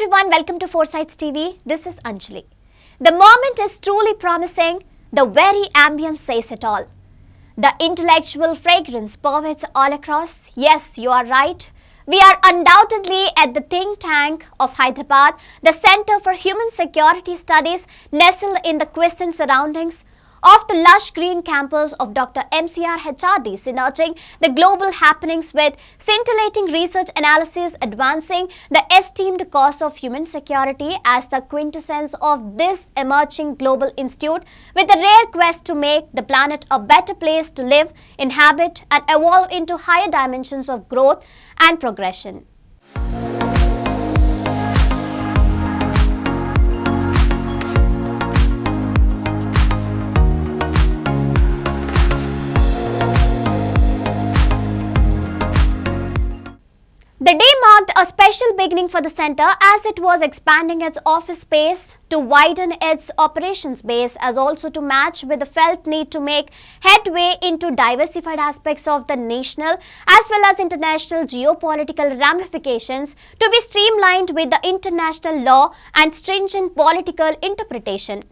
everyone, welcome to 4Sides TV. This is Anjali. The moment is truly promising. The very ambience says it all. The intellectual fragrance pervades all across. Yes, you are right. We are undoubtedly at the think tank of Hyderabad, the Center for Human Security Studies, nestled in the quiescent surroundings of the lush green campus of Dr. MCR HRD, synergizing the global happenings with scintillating research analysis, advancing the esteemed cause of human security as the quintessence of this emerging global institute, with a rare quest to make the planet a better place to live, inhabit, and evolve into higher dimensions of growth and progression. The day marked a special beginning for the center as it was expanding its office space to widen its operations base, as also to match with the felt need to make headway into diversified aspects of the national as well as international geopolitical ramifications to be streamlined with the international law and stringent political interpretation.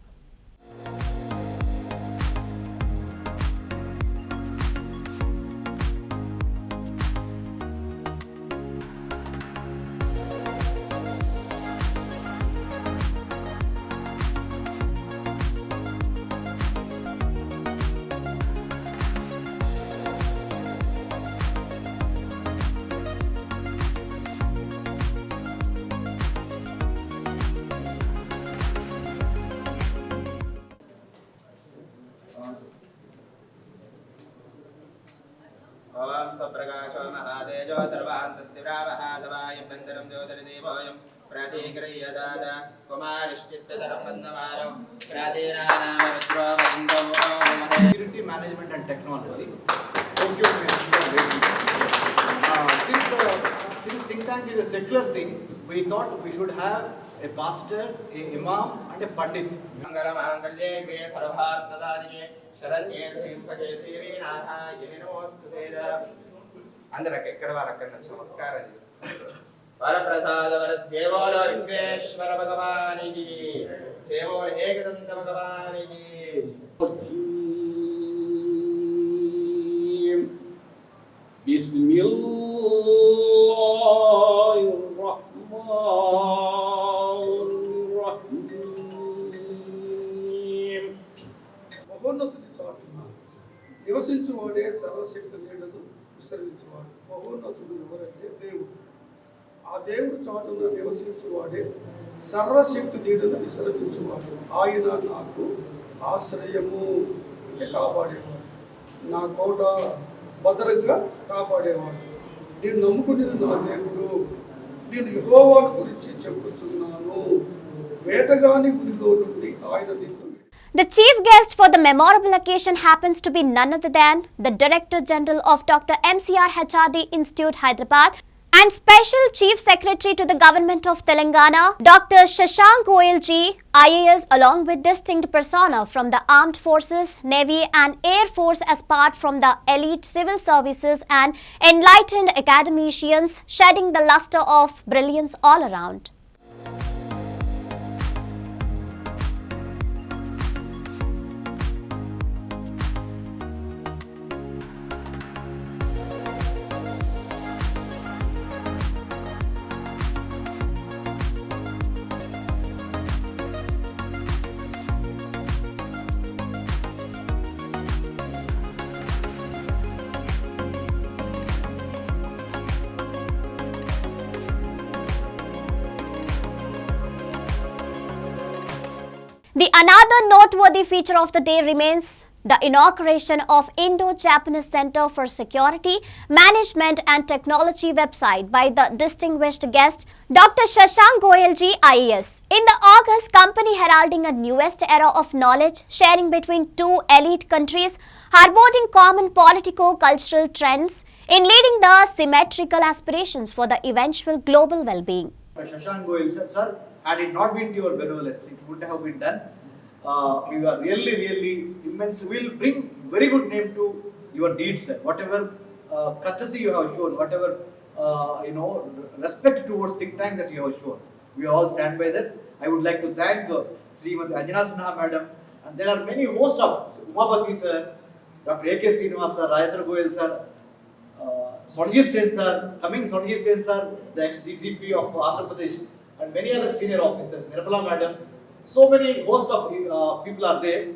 ओम सप्रकाशो महादेजो द्रवान्तस्तिरावहादवायं बन्धनं ज्योतिर्दीपोऽयं प्रतीक्रियदाद कुमारिश्चित्तधरं बन्धमारं प्रादीनानामरुद्रो बन्धो Security management and technology. Since think tank is a secular thing, we thought we should have a pastor, a imam, and a pandit. मंगलमांगल्ये वे सर्वभारतदादिके शरण्ये त्र्यंबके देवी नारायणि नमोस्तुते అందరికి ఎక్కడ వారక్కడ నమస్కారం చేసుకుంటారు. వరప్రసాద వరదేవోల విఘ్నేశ్వర భగవానికి దేవోల ఏకదంత భగవానికి బిస్మిల్లాహిర్రహ్మానిర్రహీం. మహోన్నతుడి చాటున నివసించువాడే సర్వశక్తి నీడను విస్తరించువాడు. మహోన్నతుడు ఎవరంటే దేవుడు. ఆ దేవుడు చాటున నివసించువాడే సర్వశక్తి నీడను విస్తరించువాడు. ఆయన నాకు ఆశ్రయము అంటే కాపాడేవాడు, నా కోట భద్రంగా కాపాడేవాడు. నేను నమ్ముకున్న నా దేవుడు. నేను యెహోవాను గురించి చెప్పుచున్నాను. వేటగాని గురిలో నుండి ఆయన నిన్ను. The chief guest for the memorable occasion happens to be none other than the Director General of Dr. MCR HRD Institute, Hyderabad, and Special Chief Secretary to the Government of Telangana, Dr. Shashank Goyal ji, IAS, along with distinct persona from the Armed Forces, Navy and Air Force as part from the elite civil services and enlightened academicians, shedding the luster of brilliance all around. The another noteworthy feature of the day remains the inauguration of Indo-Japanese Center for Security, Management and Technology website by the distinguished guest Dr. Shashank Goyal ji, IAS. In the August, company heralding a newest era of knowledge sharing between two elite countries, harboring common politico-cultural trends in leading the symmetrical aspirations for the eventual global well-being. Shashank Goyal sir, had it not been to your benevolence, it would have been done. We are really immense. We will bring very good name to your deeds, sir. Whatever courtesy you have shown, whatever respect towards think tank that you have shown. We all stand by that. I would like to thank Srimati Anjana Sinha Madam, and there are many host of Umapati sir, Dr. A.K. Srinivas sir, Rajendra Goyal sir, Sonjit Sen sir, coming Sonjit Sen sir, the ex-DGP of Andhra Pradesh, and many other senior officers, Nirmala Madam. So many host of people are there.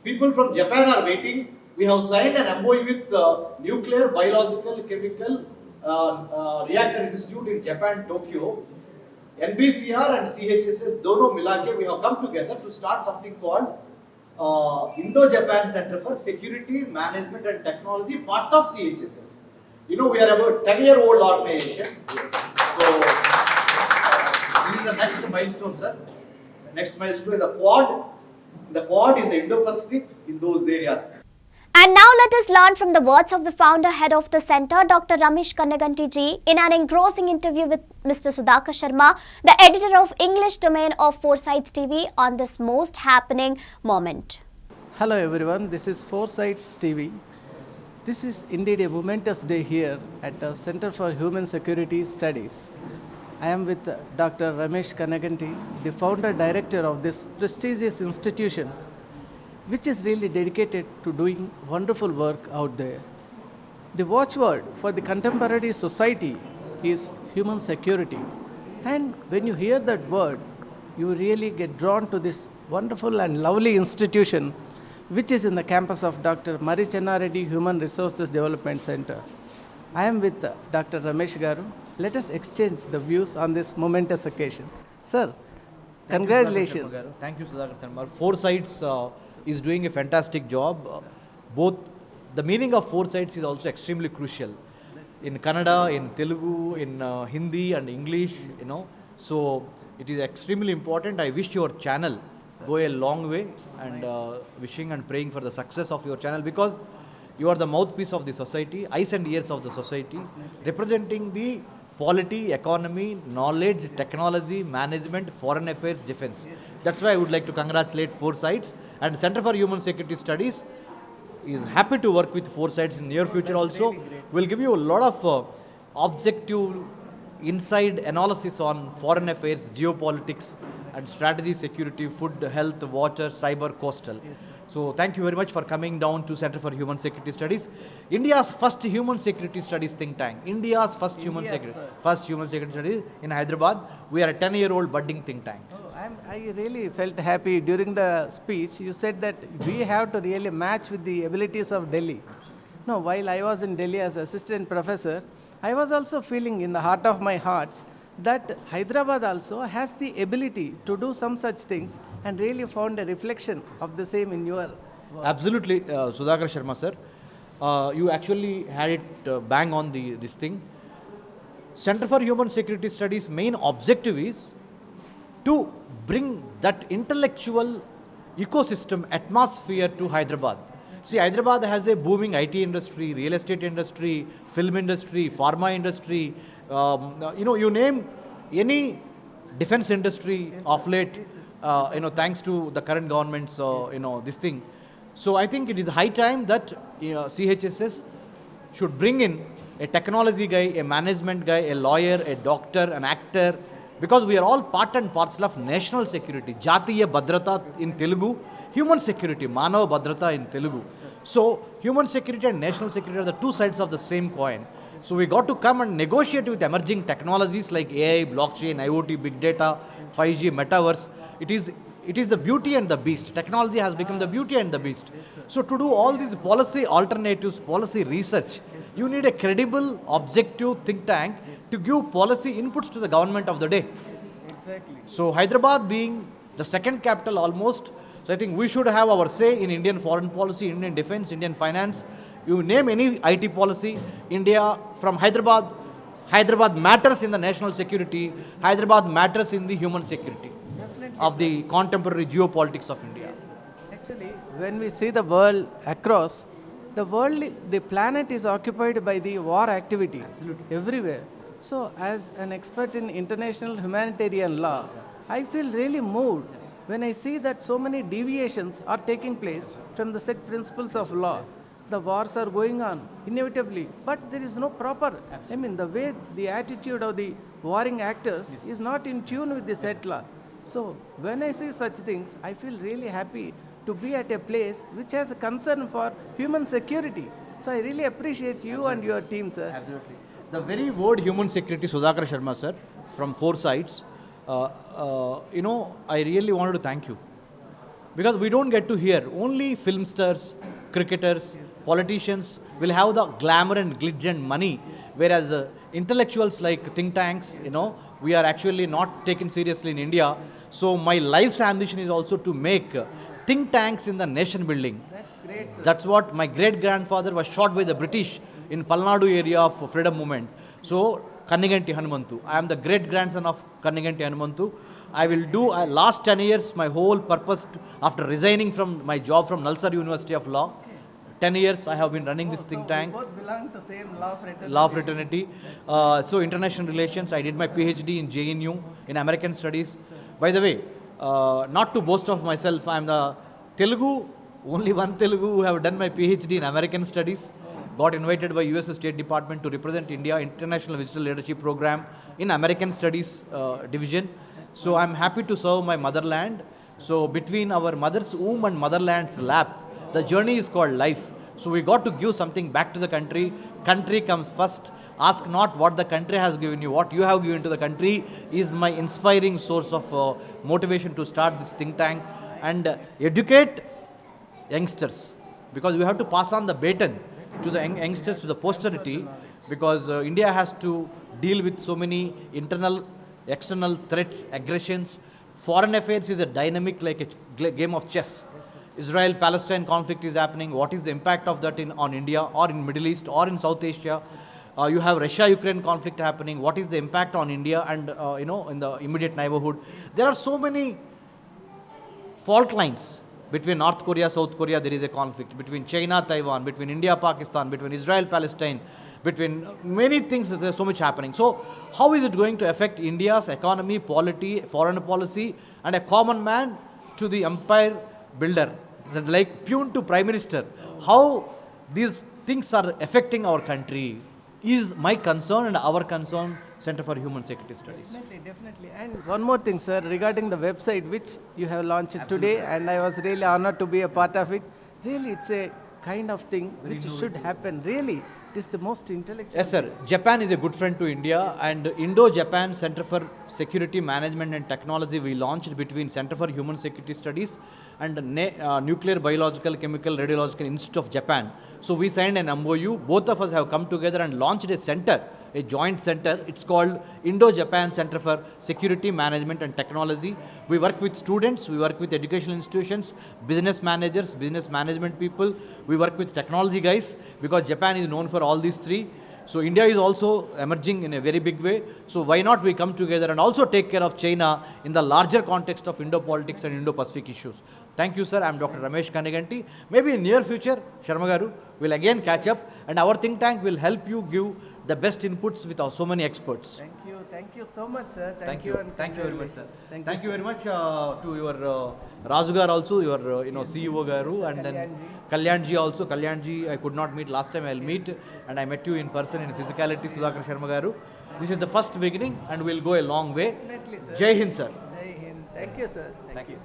People from Japan are waiting. We have signed an MOU with Nuclear Biological Chemical Reactor Institute in Japan, Tokyo. NBCR and CHSS, dono milake, we have come together to start something called Indo-Japan Center for Security, Management and Technology, part of CHSS. You know, we are about 10-year-old organization. So, this is the next milestone, sir. The next milestone is the Quad in the Indo-Pacific, in those areas. And now let us learn from the words of the founder head of the center, Dr. Ramesh Kannaganti ji, in an engrossing interview with Mr. Sudhakar Sharma, the editor of English domain of 4Sides TV, on this most happening moment. Hello everyone, this is 4Sides TV. This is indeed a momentous day here at the Center for Human Security Studies. I am with Dr. Ramesh Kannaganti, the founder director of this prestigious institution, which is really dedicated to doing wonderful work out there. The watchword for the contemporary society is human security. And when you hear that word, you really get drawn to this wonderful and lovely institution, which is in the campus of Dr. Mari Chenna Reddy Human Resources Development Center. I am with Dr. Ramesh Garu. Let us exchange the views on this momentous occasion. Sir, congratulations. Thank you, Sudhakar Sharma. 4Sides is doing a fantastic job. Both the meaning of 4Sides is also extremely crucial. In Kannada, in Telugu, in Hindi and English, you know. So it is extremely important. I wish your channel go a long way, and wishing and praying for the success of your channel, because you are the mouthpiece of the society, eyes and ears of the society, representing the polity, economy, knowledge, technology, management, foreign affairs, defense. That's why I would like to congratulate 4Sides, and Center for Human Security Studies is happy to work with 4Sides in near future also. We'll give you a lot of objective inside analysis on foreign affairs, geopolitics and strategy, security, food, health, water, cyber, coastal. So thank you very much for coming down to Center for Human Security Studies, India's first human security studies think tank. India's first human security studies in Hyderabad. We are a 10-year-old budding think tank. I really felt happy during the speech. You said that we have to really match with the abilities of Delhi. No, while I was in Delhi as assistant professor, I was also feeling in the heart of my hearts that Hyderabad also has the ability to do some such things, and really found a reflection of the same in your work. Absolutely, Sudhakar Sharma sir. You actually had it bang on this thing. Center for Human Security Studies' main objective is to bring that intellectual ecosystem atmosphere to Hyderabad. See, Hyderabad has a booming IT industry, real estate industry, film industry, pharma industry, you name any defense industry of late, thanks to the current government's, this thing. So I think it is high time that CHSS should bring in a technology guy, a management guy, a lawyer, a doctor, an actor, because we are all part and parcel of national security. Jatiya Bhadrata in Telugu, human security, Manava Bhadrata in Telugu. So human security and national security are the two sides of the same coin. So we got to come and negotiate with emerging technologies like AI, blockchain, IoT, big data, 5G, metaverse. It is the beauty and the beast. Technology has become the beauty and the beast. So to do all these policy alternatives, policy research, you need a credible, objective think tank to give policy inputs to the government of the day. Exactly. So Hyderabad being the second capital almost, so I think we should have our say in Indian foreign policy, Indian defense, Indian finance. You name any IT policy, India from Hyderabad. Hyderabad matters in the national security. Hyderabad matters in the human security of the contemporary geopolitics of India. Actually, when we see the world across, the planet is occupied by the war activity. Absolutely. Everywhere. So as an expert in international humanitarian law, I feel really moved when I see that so many deviations are taking place from the set principles of law. the wars are going on inevitably, but there is no proper, I mean, the way the attitude of the warring actors is not in tune with the settler. So when I see such things, I feel really happy to be at a place which has a concern for human security. So I really appreciate you and your team, sir. Absolutely. The very word human security, Sudhakar Sharma sir, from 4Sides, I really wanted to thank you. Because we don't get to hear, only film stars, cricketers, politicians will have the glamour and glitz and money, whereas intellectuals like think tanks, we are actually not taken seriously in India. So my life's ambition is also to make think tanks in the nation building. That's great, sir. That's what my great-grandfather was shot by the British in Palnadu area of freedom movement. So, Kanniganti Hanumantu. I am the great-grandson of Kanniganti Hanumantu. I will do, last 10 years, my whole purpose, after resigning from my job from Nalsar University of Law, 10 years I have been running this think tank. We both belong to same law fraternity. Law fraternity. So international relations, I did my PhD in JNU in American studies. By the way, not to boast of myself, I am the Telugu, only one Telugu who have done my PhD in American studies. Got invited by US State Department to represent India International Digital Leadership Program in American Studies division. So I am happy to serve my motherland. So between our mother's womb and motherland's lap, the journey is called life. So we got to give something back to the country. Country comes first. Ask not what the country has given you, what you have given to the country is my inspiring source of motivation to start this think tank and educate youngsters, because we have to pass on the baton to the youngsters, to the posterity, because India has to deal with so many internal, external threats, aggressions. Foreign affairs is a dynamic like a game of chess. Israel-Palestine conflict is happening. What is the impact of that on India or in Middle East or in South Asia? You have Russia-Ukraine conflict happening. What is the impact on India and in the immediate neighborhood? There are so many fault lines. Between North Korea, South Korea, there is a conflict. Between China, Taiwan, between India, Pakistan, between Israel, Palestine, between many things, there is so much happening. So, how is it going to affect India's economy, polity, foreign policy, and a common man to the empire builder, like peon to prime minister? How these things are affecting our country is my concern and our concern, Center for Human Security Studies. Definitely. And one more thing, sir, regarding the website which you have launched today, and I was really honored to be a part of it. Really, it's a kind of thing which should happen. Really, it is the most intellectual. Yes, sir. Japan is a good friend to India, and Indo-Japan Center for Security Management and Technology we launched between Center for Human Security Studies and Nuclear, Biological, Chemical, Radiological Institute of Japan. So we signed an MOU. Both of us have come together and launched a center, a joint center. It's called Indo-Japan Center for Security Management and Technology. We work with students, we work with educational institutions, business managers, business management people. We work with technology guys, because Japan is known for all these three. So India is also emerging in a very big way. So why not we come together and also take care of China in the larger context of Indo-politics and Indo-Pacific issues. Thank you, sir. I am Dr. Ramesh Kanniganti. Maybe in near future, Sharma Garu will again catch up, and our think tank will help you give the best inputs with so many experts. Thank you so much, sir. Thank you. And Thank you very much, sir. Thank you very much to your Razugar also, your CEO Garu, and then Kalyanji also. Kalyanji I could not meet last time. I'll meet, and I met you in person in physicality, Sudhakar Sharma Garu. This is the first beginning, and we'll go a long way. Definitely, sir. Jai Hind, sir. Jai Hind. Thank you, sir. Thank you.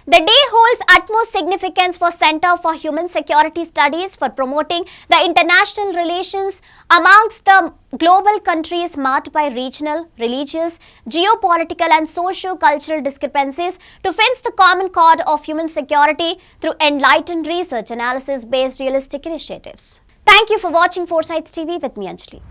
The day holds utmost significance for Center for Human Security Studies for promoting the international relations amongst the global countries marked by regional, religious, geopolitical and socio-cultural discrepancies to fence the common code of human security through enlightened research analysis-based realistic initiatives. Thank you for watching 4Sides TV with me, Anjali.